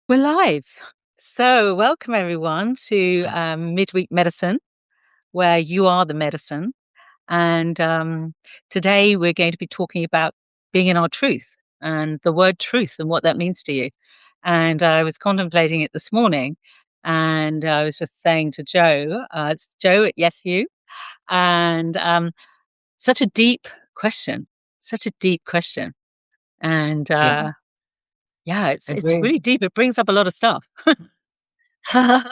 We're live. So, welcome everyone to Midweek Medicine, where you are the medicine. And today we're going to be talking about being in our truth and the word truth and what that means to you. And I was contemplating it this morning, and I was just saying to Joe, it's Joe at Yes You, and such a deep question, such a deep question. And Yeah, yeah, it it's really, really deep. It brings up a lot of stuff. I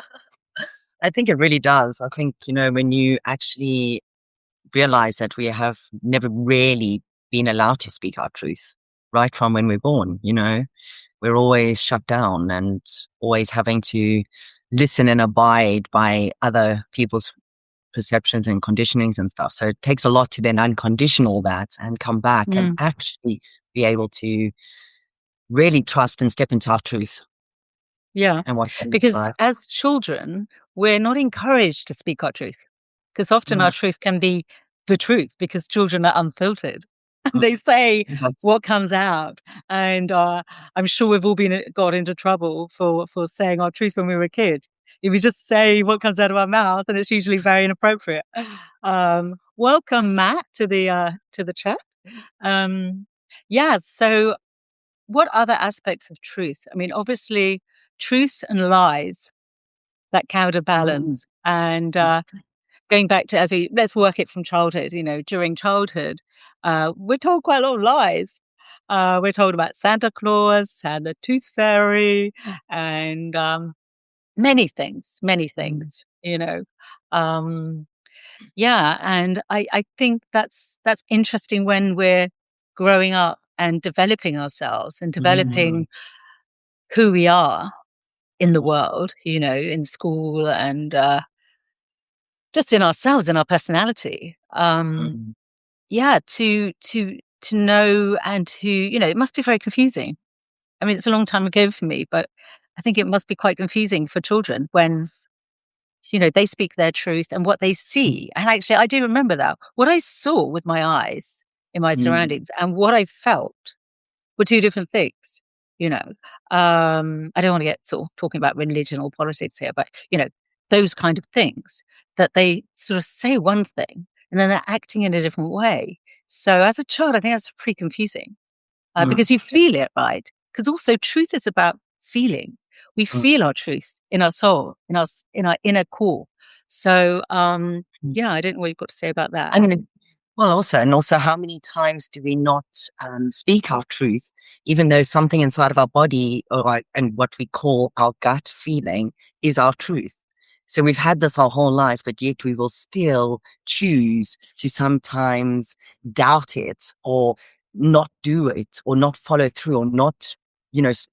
think it really does. I think, when you actually realize that we have never really been allowed to speak our truth right from when we're born, we're always shut down and always having to listen and abide by other people's perceptions and conditionings and stuff. So it takes a lot to then uncondition all that and come back and Mm. actually be able to really trust and step into our truth Yeah, and what that looks because like. as children, we're not encouraged to speak our truth because often our Mm, truth can be the truth because children are unfiltered and they say mm. what comes out. And I'm sure we've all been got into trouble for saying our truth when we were a kid. If we just say what comes out of our mouth, and it's usually very inappropriate. Welcome, Matt, to the chat. Um, yeah, so what other aspects of truth? I mean, obviously, truth and lies that Mm. counterbalance. And going back to let's work it from childhood. During childhood, we're told quite a lot of lies. We're told about Santa Claus and the Tooth Fairy, and many things, many Mm. things. Um, yeah, and I think that's interesting when we're growing up and developing ourselves and Mm. developing who we are in the world, in school and just in ourselves, in our personality. Mm. Yeah, to know and to, it must be very confusing. I mean, it's a long time ago for me, but I think it must be quite confusing for children when, they speak their truth and what they see. And actually, I do remember that. What I saw with my eyes in my Mm. surroundings and what I felt were two different things. You know, I don't want to get sort of talking about religion or politics here, but those kind of things that they sort of say one thing and then they're acting in a different way. So as a child, I think that's pretty confusing Mm. because you feel it, right? Because also truth is about feeling. We Mm. feel our truth in our soul, in our inner core. So Mm. yeah, I don't know what you've got to say about that. I mean, well, also, how many times do we not speak our truth, even though something inside of our body and what we call our gut feeling is our truth? So we've had this our whole lives, but yet we will still choose to sometimes doubt it or not do it or not follow through or not,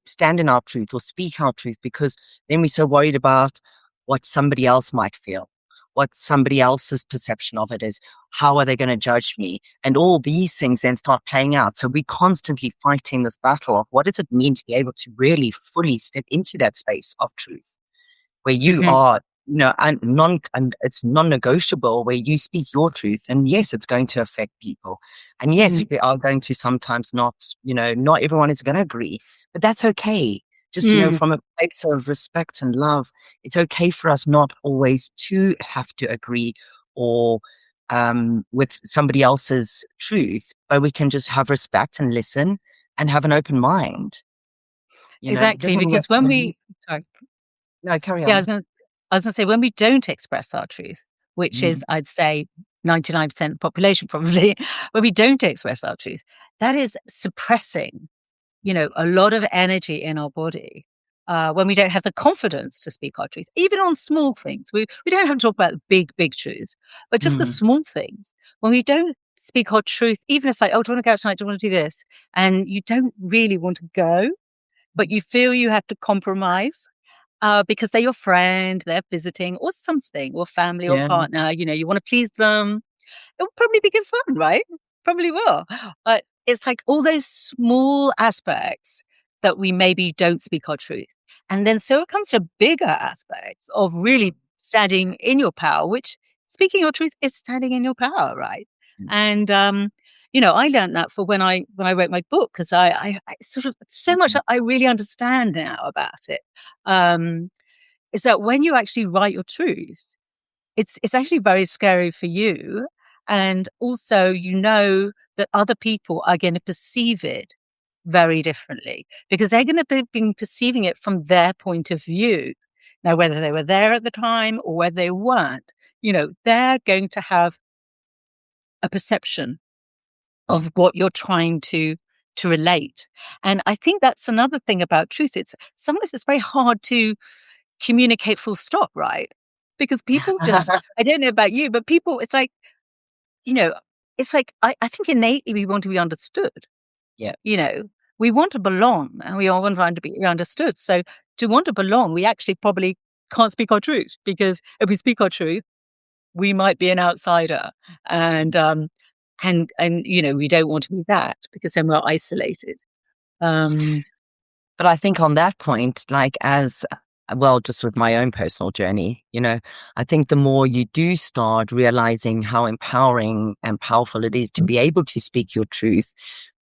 stand in our truth or speak our truth because then we're so worried about what somebody else might feel, what somebody else's perception of it is. How are they going to judge me? And all these things then start playing out. So we're constantly fighting this battle of what does it mean to be able to really fully step into that space of truth where you Mm, are, and it's non-negotiable where you speak your truth. And yes, it's going to affect people. And yes, mm, we are going to sometimes not, not everyone is going to agree, but that's okay. Just, mm. from a place of respect and love, it's okay for us not always to have to agree or with somebody else's truth, but we can just have respect and listen and have an open mind. It Exactly, doesn't mean we because have when to. we sorry. No, carry Yeah, on. I was gonna say when we don't express our truth, which Mm. is I'd say 99% of the population probably, when we don't express our truth, that is suppressing, a lot of energy in our body. When we don't have the confidence to speak our truth, even on small things, we don't have to talk about the big, big truths, but just the Mm. small things. When we don't speak our truth, even if it's like, oh, do you want to go out tonight? Do you want to do this? And you don't really want to go, but you feel you have to compromise because they're your friend, they're visiting or something, or family or Yeah. partner, you want to please them. It will probably be good fun, right? Probably will. But it's like all those small aspects that we maybe don't speak our truth. And then so it comes to bigger aspects of really standing in your power, which speaking your truth is standing in your power, right? Mm. And I learned that for when I wrote my book, because I sort of so much Mhm. I really understand now about it. Um, is that when you actually write your truth, it's actually very scary for you, and also that other people are going to perceive it very differently because they're going to be perceiving it from their point of view. Now, whether they were there at the time or whether they weren't, they're going to have a perception of what you're trying to relate. And I think that's another thing about truth. It's sometimes it's very hard to communicate full stop, right? Because people just, I don't know about you, but people, you know, it's like I think innately we want to be understood. Yeah. You know, we want to belong and we all want to be understood. So to want to belong, we actually probably can't speak our truth, because if we speak our truth, we might be an outsider, and we don't want to be that, because then we're isolated. Um, But I think on that point, like as well, just with my own personal journey, I think the more you do start realizing how empowering and powerful it is to be able to speak your truth,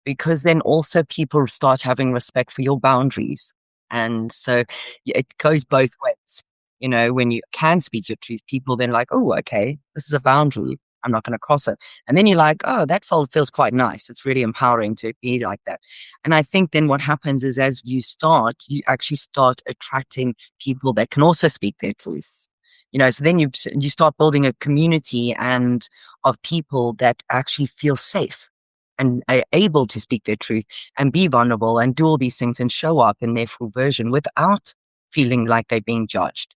because then also people start having respect for your boundaries. And so it goes both ways. When you can speak your truth, people then like, oh, okay, this is a boundary. I'm not going to cross it. And then you're like, oh, that feels quite nice. It's really empowering to be like that. And I think then what happens is as you actually start attracting people that can also speak their truth. So then you start building a community and of people that actually feel safe and are able to speak their truth and be vulnerable and do all these things and show up in their full version without feeling like they're being judged.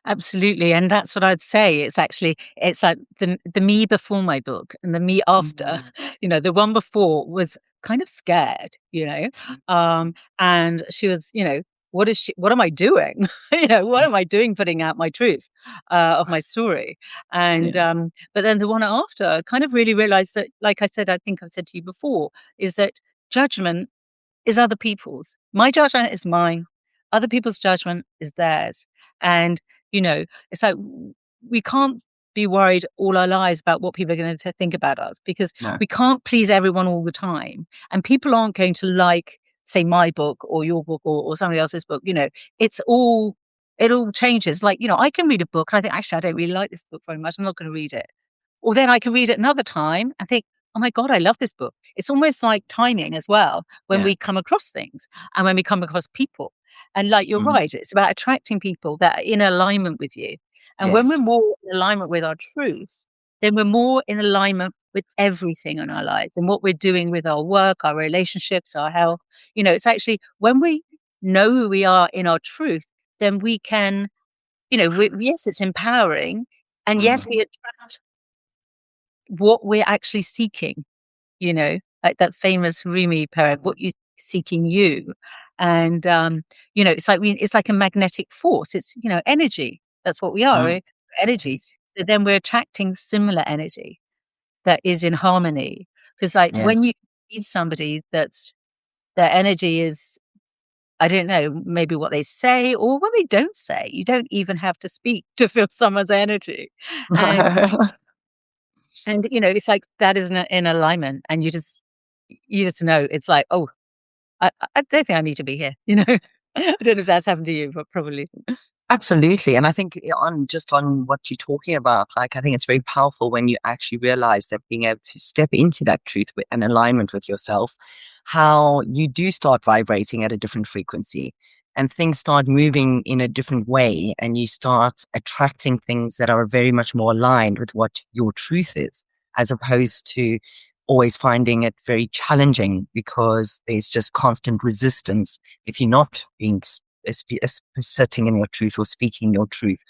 Absolutely, and that's what I'd say. It's like the me before my book and the me after. Mhm. The one before was kind of scared, and she was, what am I doing? What am I doing putting out my truth of my story? And Yeah. but then the one after kind of really realized that, like I said, I think I've said to you before, is that judgment is other people's. My judgment is mine. Other people's judgment is theirs. And, it's like we can't be worried all our lives about what people are going to think about us, because No. we can't please everyone all the time. And people aren't going to like, say, my book or your book or somebody else's book. It's all, it all changes. Like, I can read a book and I think, actually, I don't really like this book very much. I'm not going to read it. Or then I can read it another time and think, oh my God, I love this book. It's almost like timing as well, when Yeah. we come across things and when we come across people. And like, you're Mhm. right, it's about attracting people that are in alignment with you. And when we're Yes. more in alignment with our truth, then we're more in alignment with everything in our lives and what we're doing with our work, our relationships, our health. It's actually when we know who we are in our truth, then we can, yes, it's empowering. And yes, Mhm. we attract what we're actually seeking, like that famous Rumi poem, what you seeking you. And, it's like a magnetic force. It's, energy. That's what we are. Mm. We're energy. Yes. So then we're attracting similar energy that is in harmony. Because like when Yes. you meet somebody their energy is, I don't know, maybe what they say or what they don't say. You don't even have to speak to feel someone's energy. And it's like that is in alignment, and you just know. It's like, oh, I don't think I need to be here. I don't know if that's happened to you, but probably. Absolutely. And I think on what you're talking about, like, I think it's very powerful when you actually realize that being able to step into that truth and alignment with yourself, how you do start vibrating at a different frequency and things start moving in a different way. And you start attracting things that are very much more aligned with what your truth is, as opposed to always finding it very challenging because there's just constant resistance if you're not being sitting in your truth or speaking your truth.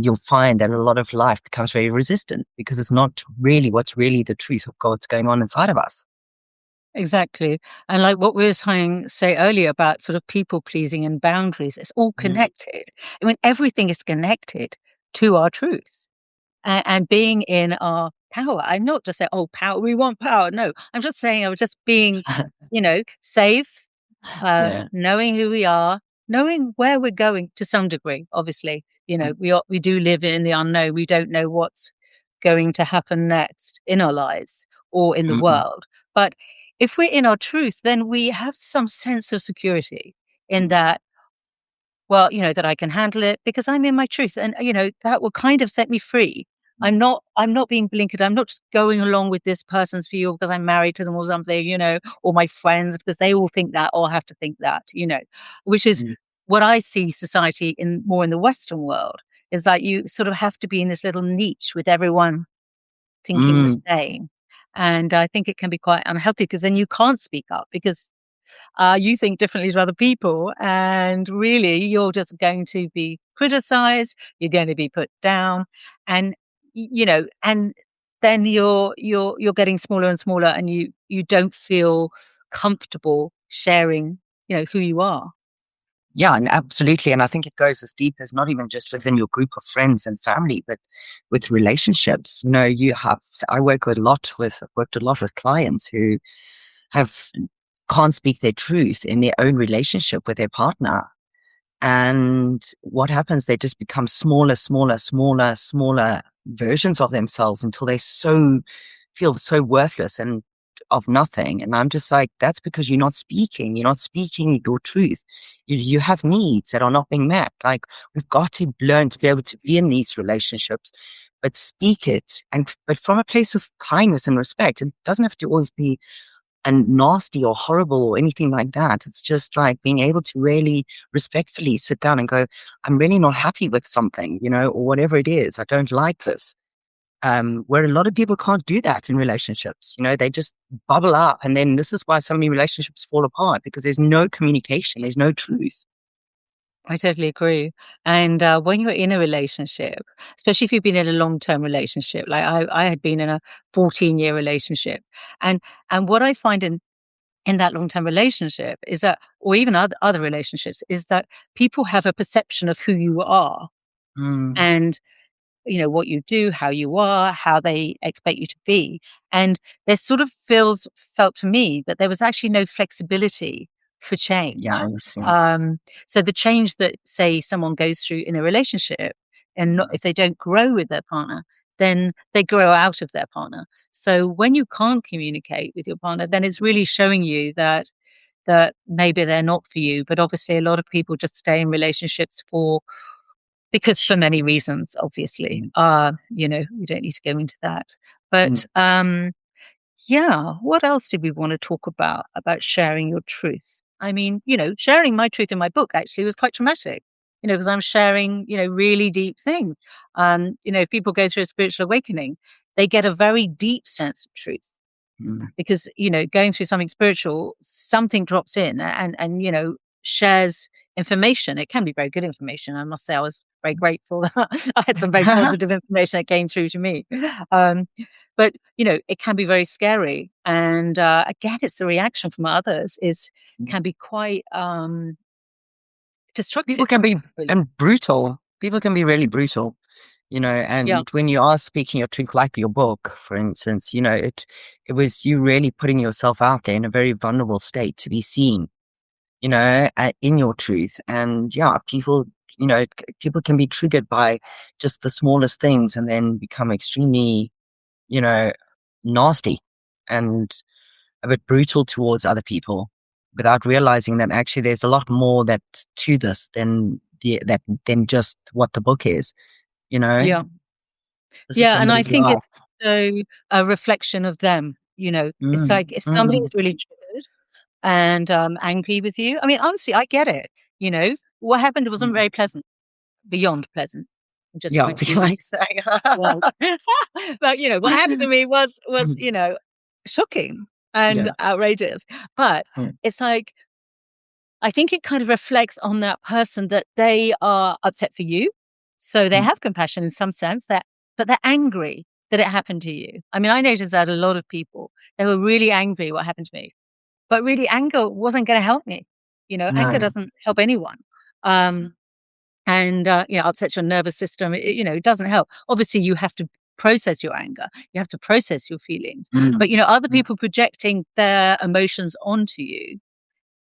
You'll find that a lot of life becomes very resistant because it's not really what's really the truth of what's going on inside of us. Exactly. And like what we were say earlier about sort of people pleasing and boundaries, it's all Mm. connected. I mean, everything is connected to our truth, and being in our power. I'm not just saying, oh, power, we want power. No, I'm just saying, I was just being, safe, Yeah. knowing who we are, knowing where we're going to some degree. Obviously, Mm. we do live in the unknown. We don't know what's going to happen next in our lives or in the mm, world. But if we're in our truth, then we have some sense of security in that, well, that I can handle it because I'm in my truth. And, that will kind of set me free. I'm not being blinkered. I'm not just going along with this person's view because I'm married to them or something, or my friends because they all think that or have to think that, which is mm, what I see society in more in the Western world is that you sort of have to be in this little niche with everyone thinking the mm. same. And I think it can be quite unhealthy because then you can't speak up because you think differently to other people, and really you're just going to be criticized, you're going to be put down, and and then you're getting smaller and smaller, and you don't feel comfortable sharing, who you are. Yeah, and absolutely. And I think it goes as deep as not even just within your group of friends and family, but with relationships. I worked a lot with clients who have can't speak their truth in their own relationship with their partner. And what happens? They just become smaller, smaller, smaller, smaller versions of themselves until they feel so worthless and of nothing. And I'm just like, that's because you're not speaking. You're not speaking your truth. You have needs that are not being met. Like we've got to learn to be able to be in these relationships, but speak it but from a place of kindness and respect. It doesn't have to always be and nasty or horrible or anything like that. It's just like being able to really respectfully sit down and go, I'm really not happy with something, or whatever it is. I don't like this. Where a lot of people can't do that in relationships. They just bubble up. And then this is why so many relationships fall apart because there's no communication, there's no truth. I totally agree. And when you're in a relationship, especially if you've been in a long-term relationship, like I had been in a 14-year relationship, and what I find in that long-term relationship is that, or even other relationships, is that people have a perception of who you are Mm, and what you do, how you are, how they expect you to be. And there sort of felt to me that there was actually no flexibility for yeah, change. I see. Um, so the change that, say, someone goes through in a relationship, and not, if they don't grow with their partner, then they grow out of their partner. So when you can't communicate with your partner, then it's really showing you that maybe they're not for you. But obviously, a lot of people just stay in relationships because for many reasons, obviously. Mm, We don't need to go into that. mm, But yeah, what else did we want to talk about sharing your truth? I mean, sharing my truth in my book actually was quite traumatic, because I'm sharing, really deep things. If people go through a spiritual awakening, they get a very deep sense of truth mm. because going through something spiritual, something drops in and shares information. It can be very good information. I must say I was very grateful that I had some very positive information that came through to me. um, but it can be very scary, and again, it's the reaction from others is can be quite People destructive, can be really. and brutal. People can be really brutal. Yeah, And when you are speaking your truth, like your book, for instance, it was you really putting yourself out there in a very vulnerable state to be seen, in your truth. And yeah, people can be triggered by just the smallest things and then become extremely, you know, nasty and a bit brutal towards other people without realizing that actually there's a lot more that to this than just what the book is, you know? yeah. This is Yeah, and I somebody's think life. it's so a reflection of them. It's Mm, like if somebody mm, is really triggered and angry with you. I mean, honestly, I get it. What happened wasn't mm. very pleasant, beyond pleasant. From just Yeah, point of view of like saying, the world. But what happened to me was mm, shocking and yeah, outrageous. But mm, it's like I think it kind of reflects on that person that they are upset for you. So they mm, have compassion in some sense but they're angry that it happened to you. I mean, I noticed that a lot of people, they were really angry what happened to me, but really anger wasn't going to help me. Anger no, doesn't help anyone. Um, and, upsets your nervous system. It doesn't help. Obviously you have to process your anger. You have to process your feelings, mm, but, other mm, people projecting their emotions onto you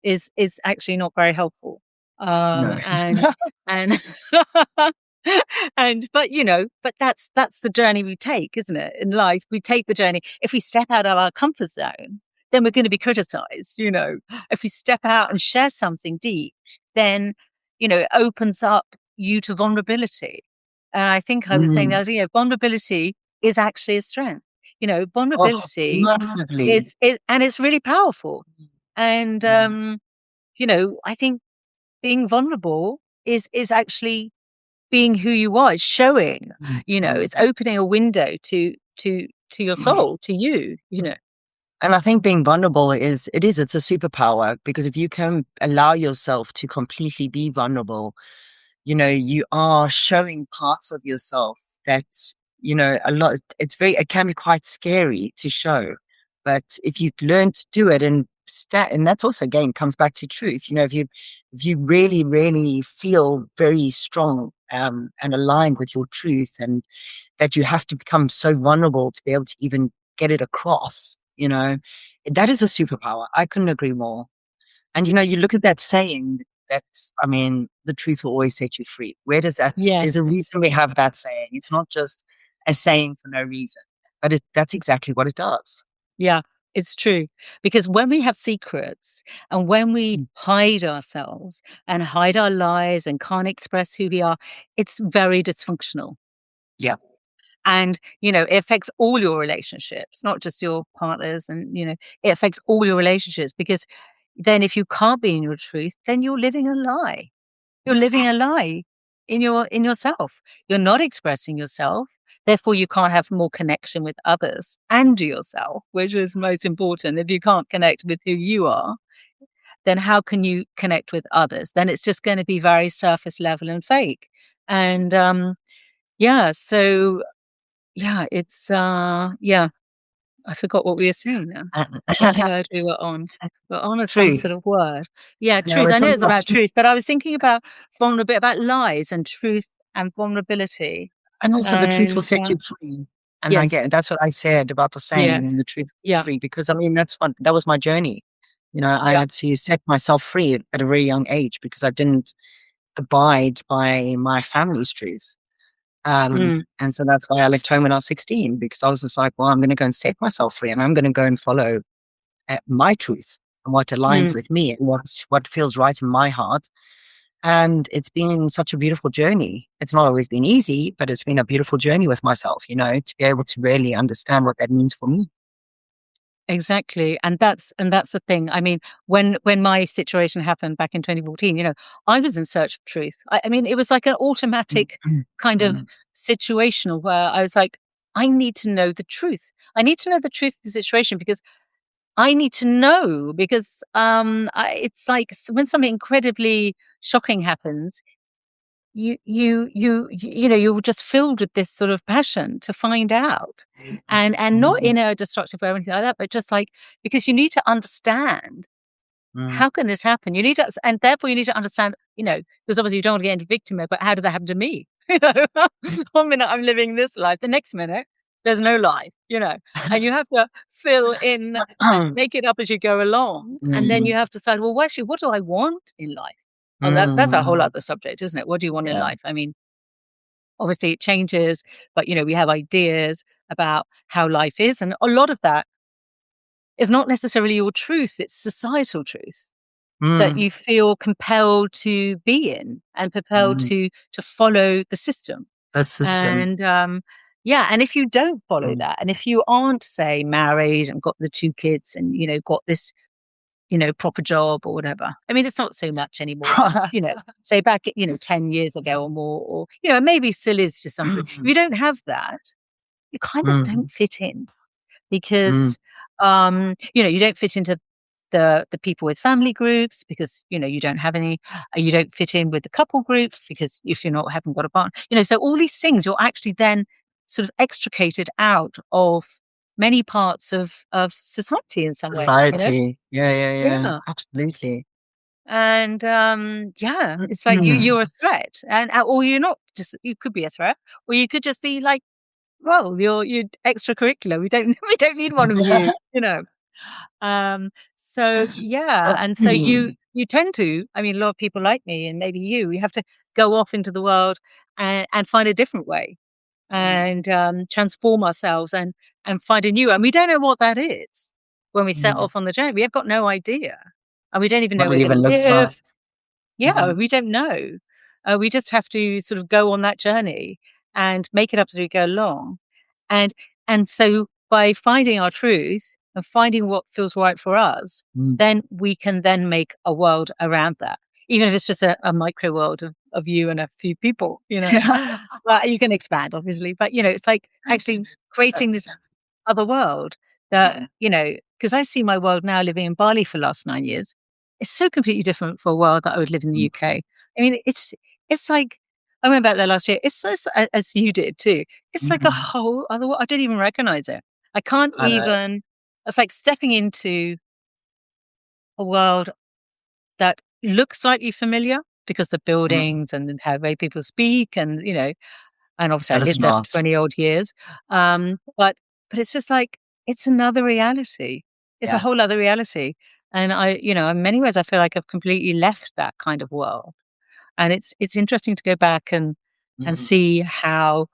is actually not very helpful. no. And But that's the journey we take, isn't it? In life, we take the journey. If we step out of our comfort zone, then we're going to be criticized. If we step out and share something deep, then, it opens up you to vulnerability. And I think I was saying Mm. that, vulnerability is actually a strength. Oh, Vulnerability massively. and it's really powerful. And, Mm. I think being vulnerable is actually being who you are. It's showing, Mm. it's opening a window to your soul, to you. And I think being vulnerable it's a superpower because if you can allow yourself to completely be vulnerable, you are showing parts of yourself that, it can be quite scary to show. But if you learn to do it and that's also again comes back to truth, if you really, really feel very strong, and aligned with your truth and that you have to become so vulnerable to be able to even get it across, that is a superpower. I couldn't agree more. And you look at that saying I mean, the truth will always set you free. Where does that, there's Yes. a reason we have that saying. It's not just a saying for no reason, but that's exactly what it does. Yeah, it's true. Because when we have secrets and when we Mm. hide ourselves and hide our lies and can't express who we are, it's very dysfunctional. Yeah. And, it affects all your relationships, not just your partners. And, it affects all your relationships because then if you can't be in your truth, then you're living a lie. You're living a lie in yourself. You're not expressing yourself. Therefore, you can't have more connection with others and yourself, which is most important. If you can't connect with who you are, then how can you connect with others? Then it's just going to be very surface level and fake. And yeah, so yeah, yeah, I forgot what we were saying now. What word we were on? We're on some Truth. sort of word. Yeah, No, truth. we're I know talking it's about about truth. truth, but I was thinking about vulnerability, about lies and truth and vulnerability. And also the truth will And set you free. And yes, that's what I said about the saying yes, and the truth is yeah, free, because I mean, that was my journey. I yeah, had to set myself free at a very young age because I didn't abide by my family's truth. mm, And so that's why I left home when I was 16, because I was just like, well, I'm going to go and set myself free and I'm going to go and follow my truth and what aligns mm, with me and what feels right in my heart. And it's been such a beautiful journey. It's not always been easy, but it's been a beautiful journey with myself, to be able to really understand what that means for me. exactly. And that's the thing. I mean, when my situation happened back in 2014, I was in search of truth. I mean, it was like an Mm, automatic mm, kind of mm, situational where I was like, I need to know the truth. I need to know the truth of the situation because I need to know because it's like when something incredibly shocking happens, you're just filled with this sort of passion to find out, and not mm, in a destructive way or anything like that, but just like because you need to understand mm. how can this happen. You need to, and therefore you need to understand, because obviously you don't want to get into victim mode. But how did that happen to me? You know, 1 minute I'm living this life, the next minute there's no life. And you have to fill in and make it up as you go along. And then you Mm, have to decide, well, actually, what do I want in life? Oh, that's a whole mm. other subject, isn't it? What do you want in Yeah. life? I mean, obviously it changes, but we have ideas about how life is. And a lot of that is not necessarily your truth, it's societal truth that Mm, you feel compelled to be in and compelled mm. to follow the system. The system. And yeah, and if you don't follow Mm. that, and if you aren't, say, married and got the two kids and got this proper job or whatever. I mean, it's not so much anymore, but say back, 10 years ago or more, or, it maybe still is to some degree. If Mm, you don't have that, you kind of mm, don't fit in mm. because, you don't fit into the people with family groups because, you don't have any, you don't fit in with the couple groups because if you're not, haven't got a partner, so all these things, you're actually then sort of extricated out of many parts of society in some way. Society. Yeah, yeah, yeah. Yeah. Absolutely. And, yeah, it's like Mm. you're a threat and or you're not just you could be a threat, or you could just be like, "Well, you're extracurricular. We don't we don't need one of you," you know? Um, so yeah, and so Mm. you tend to, I mean, a lot of people like me and maybe you, we have to go off into the world and find a different way Mm, and transform ourselves and find a new. And we don't know what that is when we set mm. off on the journey. We have got no idea, and we don't even know What where it we're even going to looks like. live. Yeah, Mm, we don't know. We just have to sort of go on that journey and make it up as we go along. And and so by finding our truth and finding what feels right for us, mm. then we can then make a world around that. Even if it's just a micro world of you and a few people, you know. Well, you can expand obviously, but it's like actually creating this other world that, because I see my world now living in Bali for the last 9 years. It's so completely different for a world that I would live in the UK. I mean, it's like I went back there last year. It's just, as you did too. It's like a Mm. whole other world. I don't even recognize it. I can't I know. even. It's like stepping into a world that looks slightly familiar because the Mm. buildings and how way people speak and obviously I But it's lived there for not. 20 old years. But it's just like, it's another reality. It's a Yeah. whole other reality. And in many ways, I feel like I've completely left that kind of world. And it's interesting to go back and Mm. see how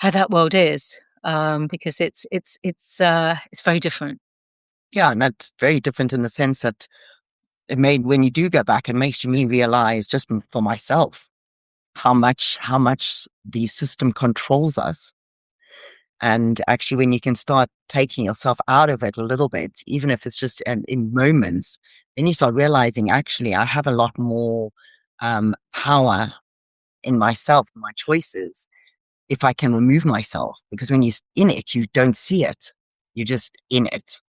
that world is. Because it's very different. Yeah, and that's very different in the sense that when you do go back, it makes me realize just for myself how much the system controls us. And actually, when you can start taking yourself out of it a little bit, even if it's just in moments, then you start realizing, actually, I have a lot more power in myself, my choices, if I can remove myself. Because when you're in it, you don't see it. You're just in it.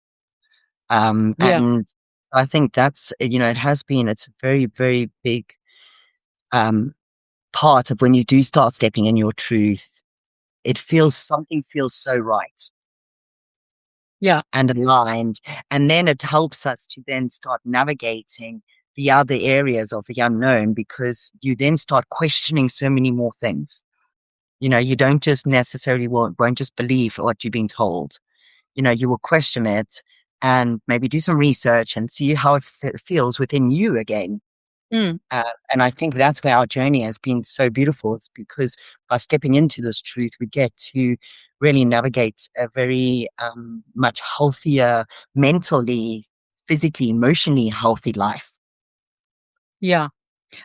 Yeah. And I think it's a very, very big um, part of when you do start stepping in your truth. Something feels so right Yeah. and aligned. And then it helps us to then start navigating the other areas of the unknown, because you then start questioning so many more things. You don't just necessarily won't just believe what you're being told. You will question it and maybe do some research and see how it feels within you again. Mm. And I think that's where our journey has been so beautiful. It's because by stepping into this truth, we get to really navigate a very much healthier, mentally, physically, emotionally healthy life. Yeah.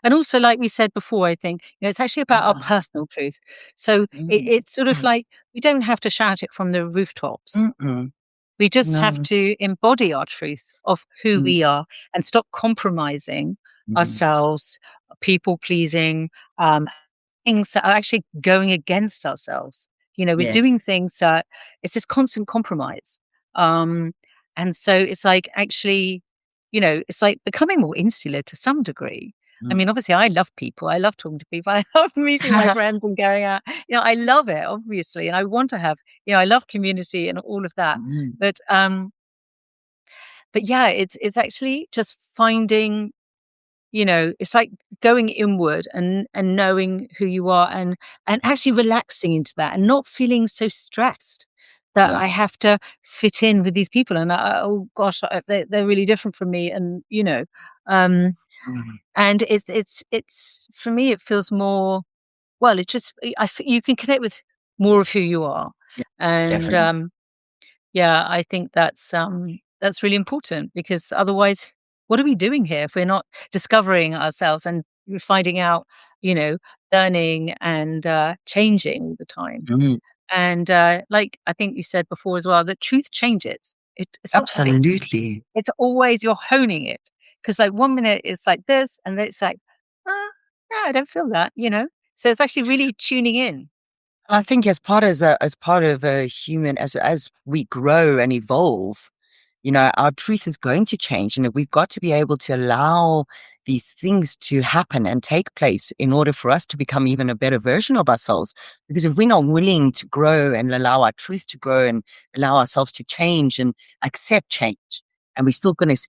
And also, like we said before, I think, it's actually about our Mm, personal truth. So mm, it's sort of mm, like we don't have to shout it from the rooftops. mm, We just have no. to embody our truth of who Mm, we are and stop compromising mm, ourselves, people pleasing, um, things that are actually going against ourselves. We're yes. doing things that it's this constant compromise. Um, and so it's like actually, it's like becoming more insular to some degree. I Mm. mean, obviously, I love people. I love talking to people. I love meeting my friends and going out. I love it, obviously, and I want to have. I love community and all of that. Mm, But yeah, it's actually just finding it's like going inward and knowing who you are and actually relaxing into that and not feeling so stressed that yeah. I have to fit in with these people and oh gosh they're really different from me and um Mm, and it's for me it feels more well it just you can connect with more of who you are yeah, and definitely. yeah, I think that's really important because otherwise, what are we doing here if we're not discovering ourselves and we're finding out, you know, learning and changing all the time? Mm, And like I think you said before as well, that truth changes. It's not fixed. absolutely. It's always you're honing it because like 1 minute it's like this, and then it's like, no, I don't feel that, So it's actually really tuning in. I think as part of a human, as we grow and evolve, our truth is going to change, and we've got to be able to allow these things to happen and take place in order for us to become even a better version of ourselves. Because if we're not willing to grow and allow our truth to grow and allow ourselves to change and accept change, and we're still going to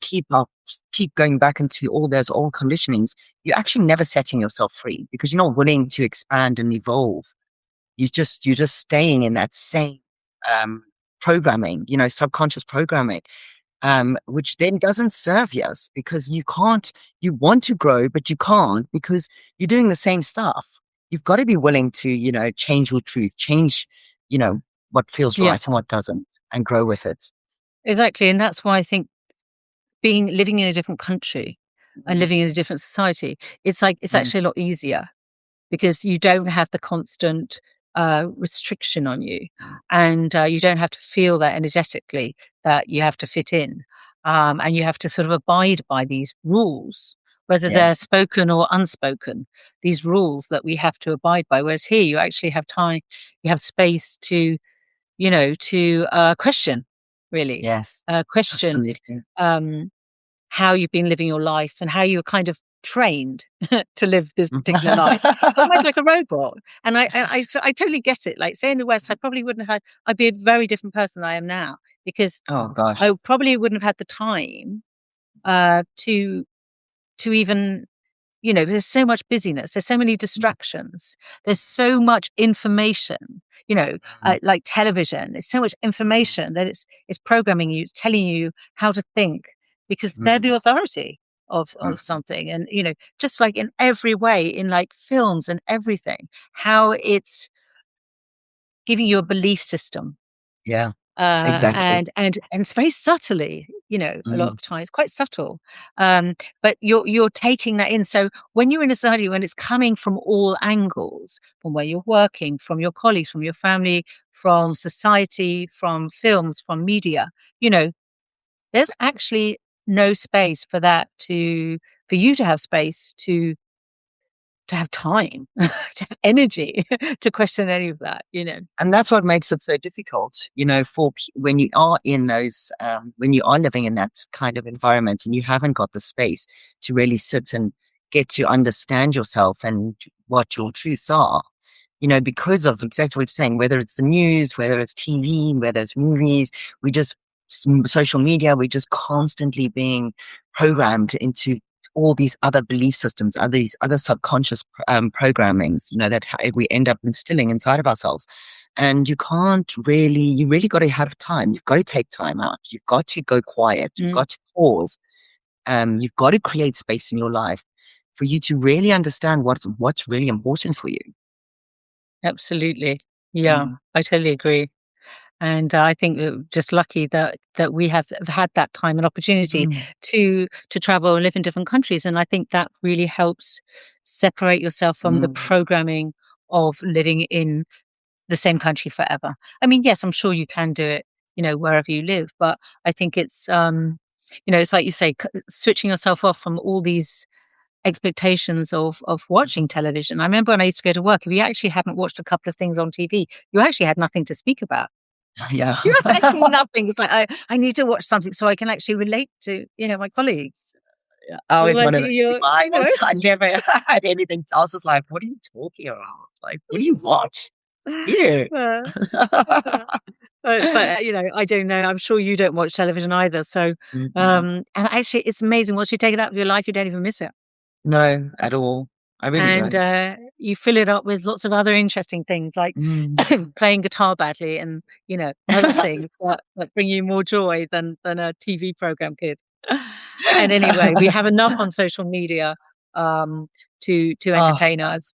keep going back into all those old conditionings, you're actually never setting yourself free because you're not willing to expand and evolve. You're just staying in that same um, programming, subconscious programming. which then doesn't serve us because you can't, you want to grow, but you can't because you're doing the same stuff. You've got to be willing to, change your truth, change, you know, what feels Yeah, right and what doesn't, and grow with it. exactly. And that's why I think living in a different country and Mm, living in a different society, it's mm, actually a lot easier because you don't have the constant restriction on you, and you don't have to feel that energetically that you have to fit in, and you have to sort of abide by these rules, whether they're yes, spoken or unspoken. These rules that we have to abide by. Whereas here, you actually have time, you have space to, to question, really, yes, question. absolutely. Um, how you've been living your life and how you're kind of trained to live this particular life, almost like a robot. And I totally get it. Like, say in the West, I probably wouldn't have had, I'd be a very different person than I am now because Oh gosh. I probably wouldn't have had the time to even, there's so much busyness, there's so many distractions, there's so much information, Mm, like television. There's so much information that it's programming you, it's telling you how to think because they're the mm, authority of mm. something. And just like in every way, in like films and everything, how it's giving you a belief system, Yeah, exactly. and it's very subtly, a lot of Mm, the time it's quite subtle, but you're taking that in. So when you're in a society, when it's coming from all angles, from where you're working, from your colleagues, from your family, from society, from films, from media, you know there's actually no space for that, to for you to have space to have time, to have energy to question any of that. and that's what makes it so difficult, when you are in when you are living in that kind of environment and you haven't got the space to really sit and get to understand yourself and what your truths are, because of exactly what you're saying, whether it's the news, whether it's TV, whether it's movies, we just, social media, we're just constantly being programmed into all these other belief systems, these other subconscious programmings, that we end up instilling inside of ourselves. And you really got to have time. You've got to take time out. You've got to go quiet. You've Mm, got to pause. You've got to create space in your life for you to really understand what's really important for you. absolutely. Yeah, Mm, I totally agree. And I think we're just lucky that we have had that time and opportunity mm, to travel and live in different countries. And I think that really helps separate yourself from the mm. programming of living in the same country forever. I mean, yes, I'm sure you can do it, wherever you live, but I think it's like you say, switching yourself off from all these expectations of watching television. I remember when I used to go to work, if you actually hadn't watched a couple of things on TV, you actually had nothing to speak about. Yeah. You have actually nothing. It's like I need to watch something so I can actually relate to, my colleagues. I was one Otherwise, of those you're, people. I never had anything. I was just like, what are you talking about? Like, what do you watch? Here. uh, uh, but I don't know. I'm sure you don't watch television either. So, Mm-mm. and actually, it's amazing. Once you take it out of your life, you don't even miss it, No, at all. I really and don't. you fill it up with lots of other interesting things like Mm. playing guitar badly and other things that bring you more joy than a TV program could. And anyway, we have enough on social media um, to Oh, entertain us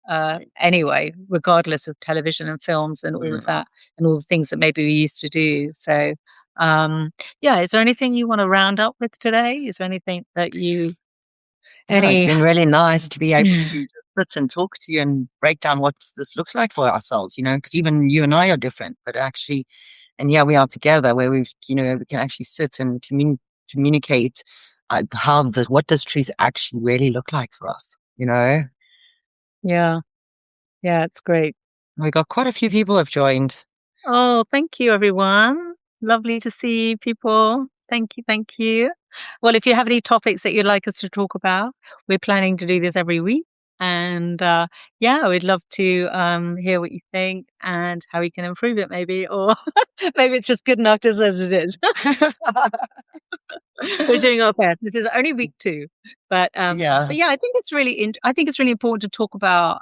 anyway, regardless of television and films and all of mm. that and all the things that maybe we used to do. So, yeah, is there anything you want to round up with today? Is there anything that No, it's any? been really nice to be able to just sit and talk to you and break down what this looks like for ourselves, because even you and I are different, but actually, and yeah, we are together where we can actually sit and communicate what does truth actually really look like for us. Yeah, yeah, it's great. We got quite a few people have joined. Oh, thank you, everyone. Lovely to see people. Thank you. Thank you. Well, if you have any topics that you'd like us to talk about, we're planning to do this every week. And yeah, we'd love to hear what you think and how we can improve it, maybe, or maybe it's just good enough just as it is. We're doing our best. This is only week two, but Yeah. yeah, I think it's really important to talk about.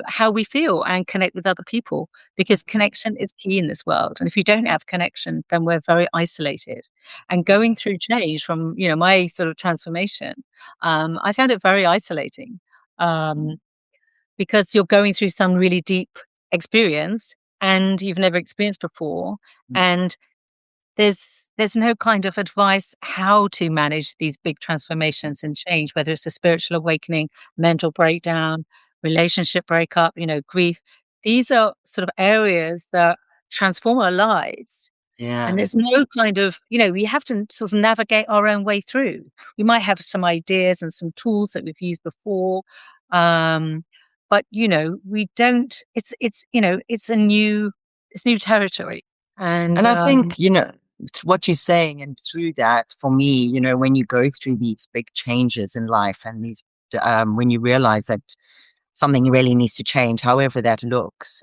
how we feel and connect with other people, because connection is key in this world. And if you don't have connection, then we're very isolated. And going through change from, my sort of transformation, I found it very isolating, um, because you're going through some really deep experience and you've never experienced before. And there's no kind of advice how to manage these big transformations and change, whether it's a spiritual awakening, mental breakdown, relationship breakup, grief. These are sort of areas that transform our lives. And Yeah. there's no kind of, we have to sort of navigate our own way through. We might have some ideas and some tools that we've used before. Um, but we don't, it's new territory. And And I think, what you're saying, and through that, for me, when you go through these big changes in life and when you realize that something really needs to change, however that looks,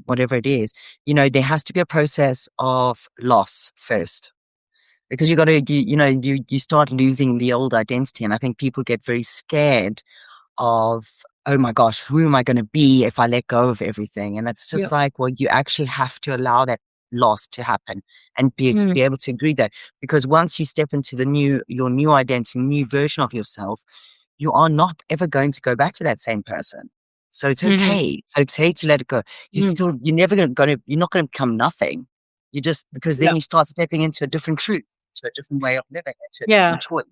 whatever it is, there has to be a process of loss first. Because you got to, you start losing the old identity. And I think people get very scared of, oh my gosh, who am I going to be if I let go of everything? And it's yeah. just like, well, you actually have to allow that loss to happen and Mm, be able to agree that, because once you step into your new identity, new version of yourself, you are not ever going to go back to that same person. So it's mhm, okay. It's okay to let it go. mm, You're not going to become nothing. You just, because then yeah. you start stepping into a different truth, to a different way of living, to a Yeah. different choice,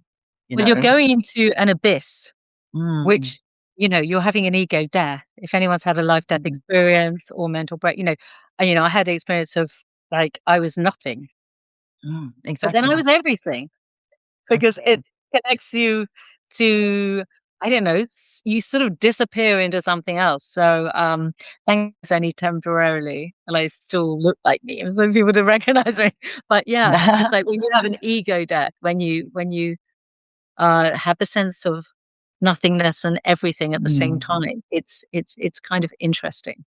you Well, you're know? going into an abyss, Mm, which, you're having an ego death. If anyone's had a life death mm, experience or mental break, I had the experience of, like, I was nothing, but then exactly I that. was everything, because it Exactly. connects you to, I don't know, you sort of disappear into something else. So, thanks only temporarily, and I still look like me, so people don't recognize me. But yeah, it's like when you have an ego death, when you have the sense of nothingness and everything at the same Mm, time. It's kind of interesting.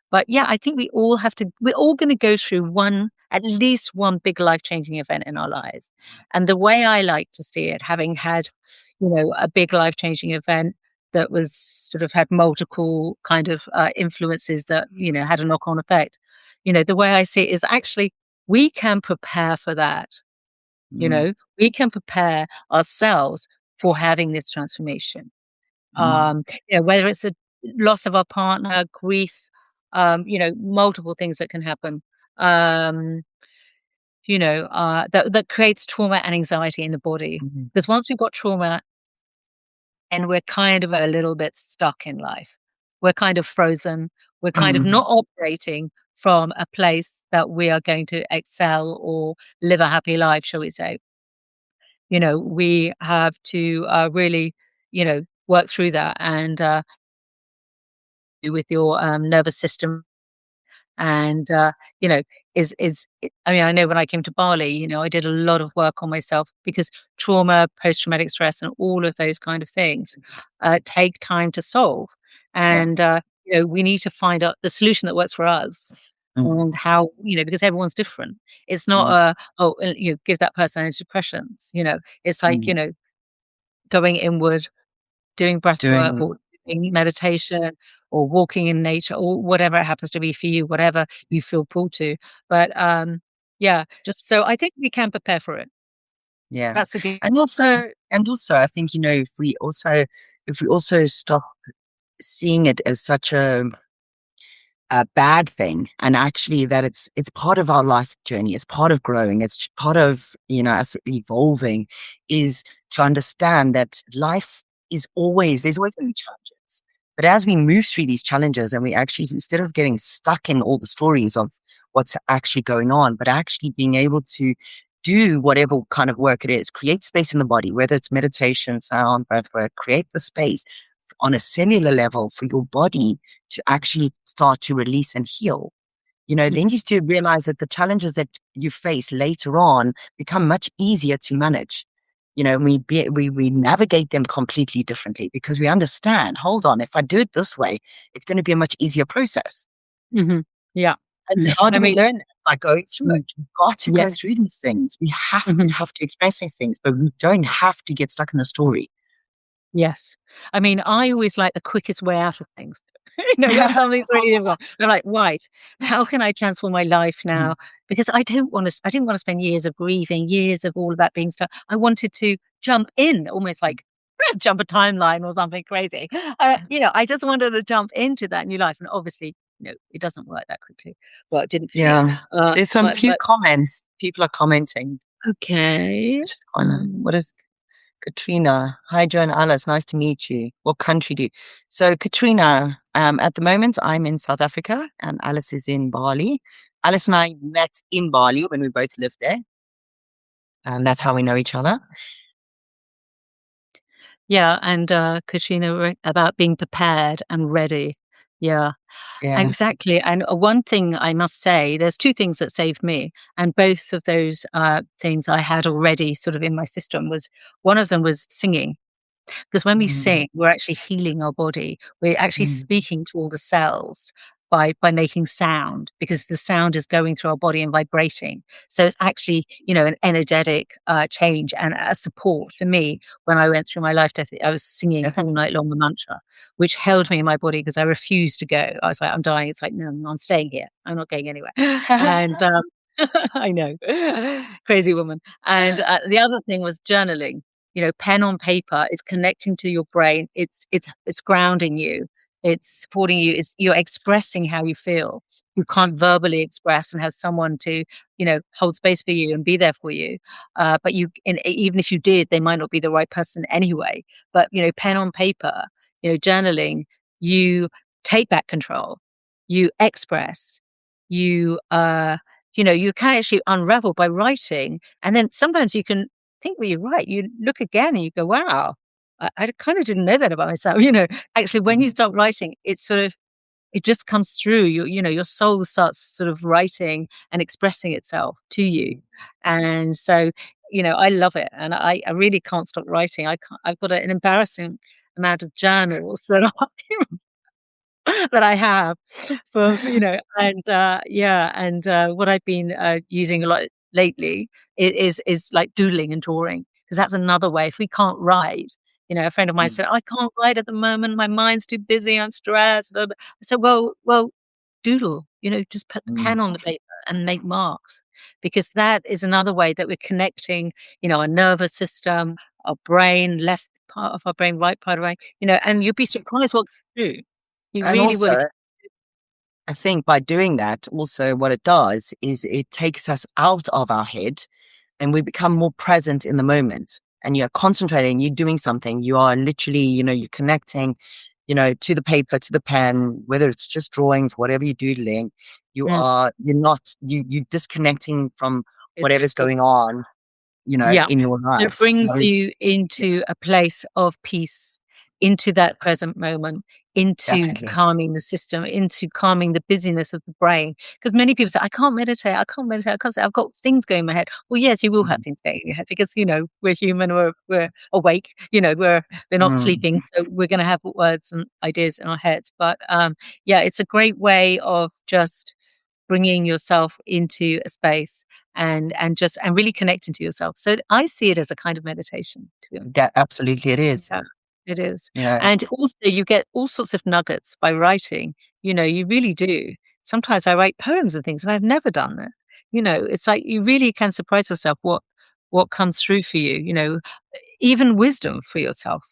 But yeah, I think we're all going to go through at least one big life changing event in our lives. And the way I like to see it, having had, a big life changing event that was sort of had multiple kind of influences that, had a knock on effect, the way I see it is actually we can prepare for that. mm, We can prepare ourselves for having this transformation. mm, Whether it's a loss of our partner, grief, multiple things that can happen. Um, that creates trauma and anxiety in the body. mhm, Because once we've got trauma and we're kind of a little bit stuck in life, we're kind of frozen, we're kind of mhm, not operating from a place that we are going to excel or live a happy life, shall we say. We have to really, work through that, and with your nervous system. And, you know, I mean, I know when I came to Bali, I did a lot of work on myself, because trauma, post-traumatic stress, and all of those kind of things take time to solve. yeah, And, we need to find out the solution that works for us. mm, And how, because everyone's different. It's not mm, give that person antidepressants. It's like, mm. going inward, doing breath work, Doing or doing meditation, or walking in nature, or whatever it happens to be for you, whatever you feel pulled to. But, yeah, just, so I think we can prepare for it. yeah. That's the good. And also, I think, if we also stop seeing it as such a bad thing, and actually that it's part of our life journey, it's part of growing, it's part of us evolving, is to understand that life there's always going to be challenges, but as we move through these challenges, and we actually, instead of getting stuck in all the stories of what's actually going on, but actually being able to do whatever kind of work it is, create space in the body, whether it's meditation, sound, breath work, create the space on a cellular level for your body to actually start to release and heal. Mhm, Then you still realize that the challenges that you face later on become much easier to manage. We navigate them completely differently, because we understand, hold on, if I do it this way, it's going to be a much easier process. mhm. Yeah. And how I do we mean, learn that? By going through mm, it. We've got to go yeah. through these things. We have to Mhm. have to experience these things, but we don't have to get stuck in the story. Yes. I mean, I always like the quickest way out of things. When something's really difficult, I'm like, right, how can I transform my life now? Because I didn't want to spend years of grieving, years of all of that being stuff. I wanted to jump in, almost like jump a timeline or something crazy. I just wanted to jump into that new life. And obviously, it doesn't work that quickly. Well, it didn't for me. Yeah. There's some few But comments. People are commenting. okay. Just what is Katrina? Hi, Joe and Alice. Nice to meet you. What country do you? So, Katrina, at the moment, I'm in South Africa and Alice is in Bali. Alice and I met in Bali when we both lived there. And that's how we know each other. Yeah, and Katrina, about being prepared and ready. Yeah, Yeah. exactly. And one thing I must say, there's two things that saved me, and both of those things I had already sort of in my system. Was one of them was singing. Because when we Mm, sing, we're actually healing our body. We're actually mm, speaking to all the cells by making sound, because the sound is going through our body and vibrating. So it's actually, an energetic change and a support for me. When I went through my life death, I was singing all night long the mantra, which held me in my body because I refused to go. I was like, I'm dying. It's like, no, I'm staying here. I'm not going anywhere. And I know, crazy woman. And the other thing was journaling. Pen on paper is connecting to your brain. It's grounding you. It's supporting you. You're expressing how you feel. You can't verbally express and have someone to, hold space for you and be there for you. But even if you did, they might not be the right person anyway. But pen on paper, journaling, you take back control. You express. You you can actually unravel by writing, and then sometimes you can think when you write, you look again and you go, wow, I kind of didn't know that about myself. Actually, when you start writing, it just comes through. Your soul starts sort of writing and expressing itself to you. And so, I love it. And I really can't stop writing. I've got an embarrassing amount of journals that that I have and yeah, and what I've been using a lot lately is like doodling and drawing, because that's another way. If we can't write, a friend of mine said, I can't write at the moment, my mind's too busy, I'm stressed. Blah, blah." I said, well, doodle, just put the pen on the paper and make marks, because that is another way that we're connecting, our nervous system, our brain, left part of our brain, right part of our brain, and you'd be surprised what you do. You And really will. also, I think by doing that, also what it does is it takes us out of our head and we become more present in the moment. And you're concentrating, you're doing something, you are literally, you're connecting, to the paper, to the pen, whether it's just drawings, whatever you're doodling, Mm, you're disconnecting from whatever's exactly. going on, Yeah. in your So it life. brings Whereas, you yeah, into a place of peace, into that present moment, into definitely. calming the system, into calming the busyness of the brain. Because many people say, I can't meditate, I can't meditate, I can't say, I've got things going in my head. Well, yes, you will have Mm, things going in your head, because, we're human, we're awake, we're not mm, sleeping. So we're going to have words and ideas in our heads. But yeah, it's a great way of just bringing yourself into a space and really connecting to yourself. So I see it as a kind of meditation, to be honest. absolutely, it is. Yeah, it is. You know, And also you get all sorts of nuggets by writing. You really do. Sometimes I write poems and things and I've never done that. It's like you really can surprise yourself what comes through for you, even wisdom for yourself,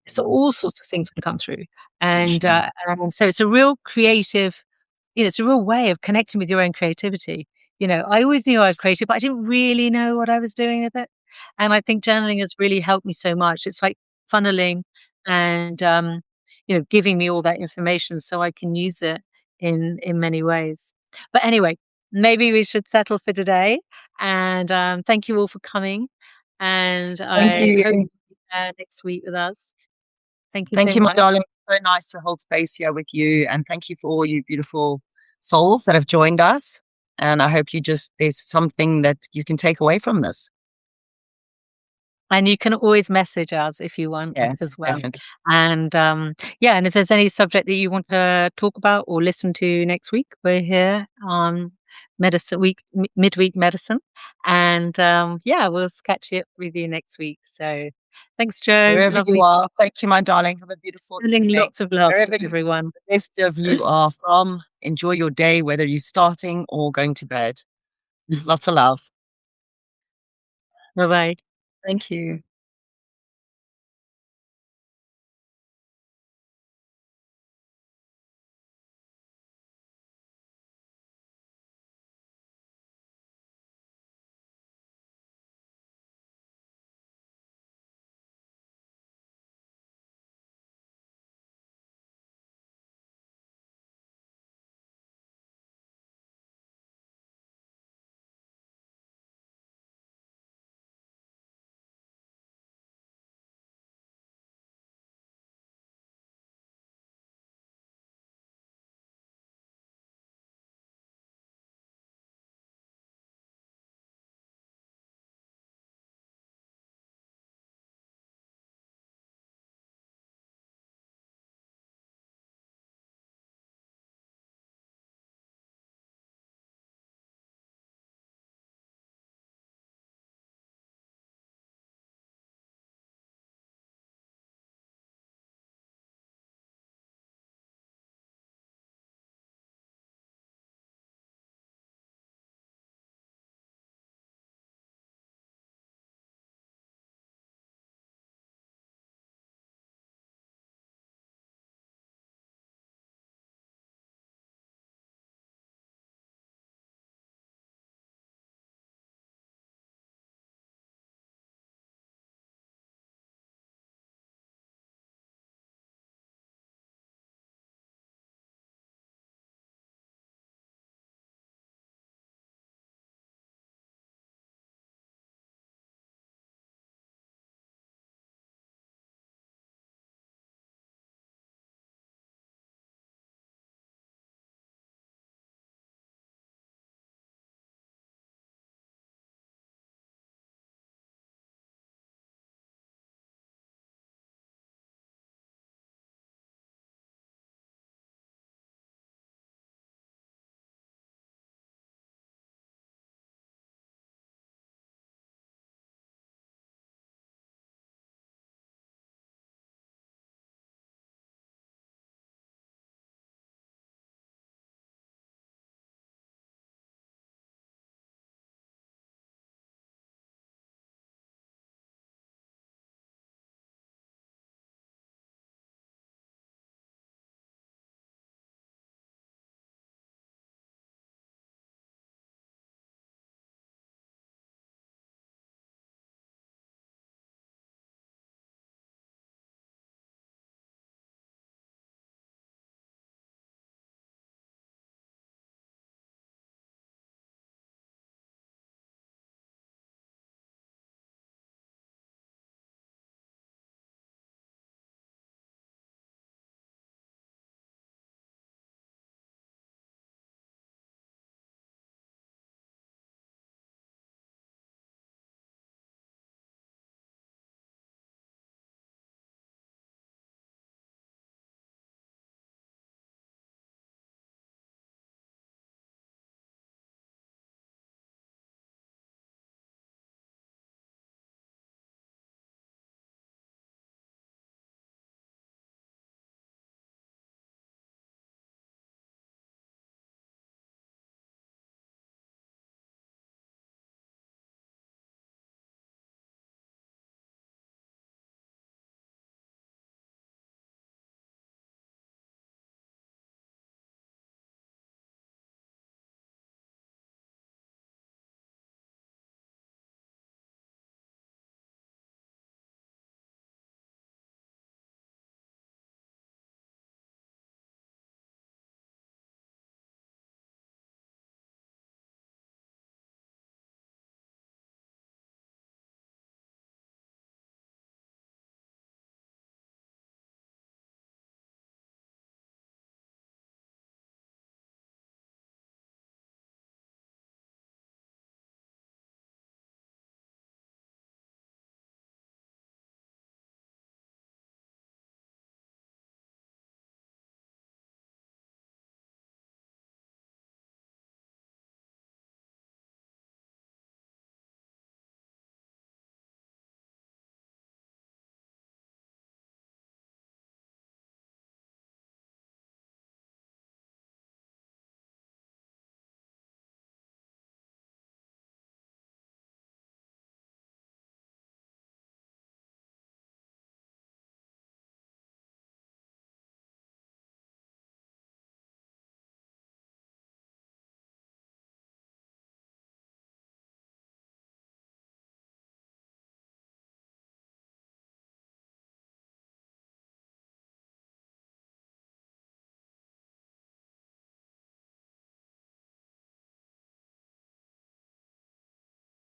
so all sorts of things can come through. And so it's a real creative, it's a real way of connecting with your own creativity. I always knew I was creative, but I didn't really know what I was doing with it. And I think journaling has really helped me so much. It's like funneling and, giving me all that information so I can use it in many ways. But anyway, maybe we should settle for today. And thank you all for coming. And thank I you. hope you'll be there next week with us. Thank you Thank so you, my much. darling. So nice to hold space here with you. And thank you for all you beautiful souls that have joined us. And I hope there's something that you can take away from this. And you can always message us if you want Yes, as well. definitely. And yeah, and if there's any subject that you want to talk about or listen to next week, we're here on Medicine Week, Midweek Medicine. And yeah, we'll catch you with you next week. So Thanks, Joe. Wherever you Lovely. are, thank you, my darling. Have a beautiful Sending evening. lots of love to Wherever everyone. the rest of you are from, enjoy your day, whether you're starting or going to bed. Lots of love. Bye bye. Thank you.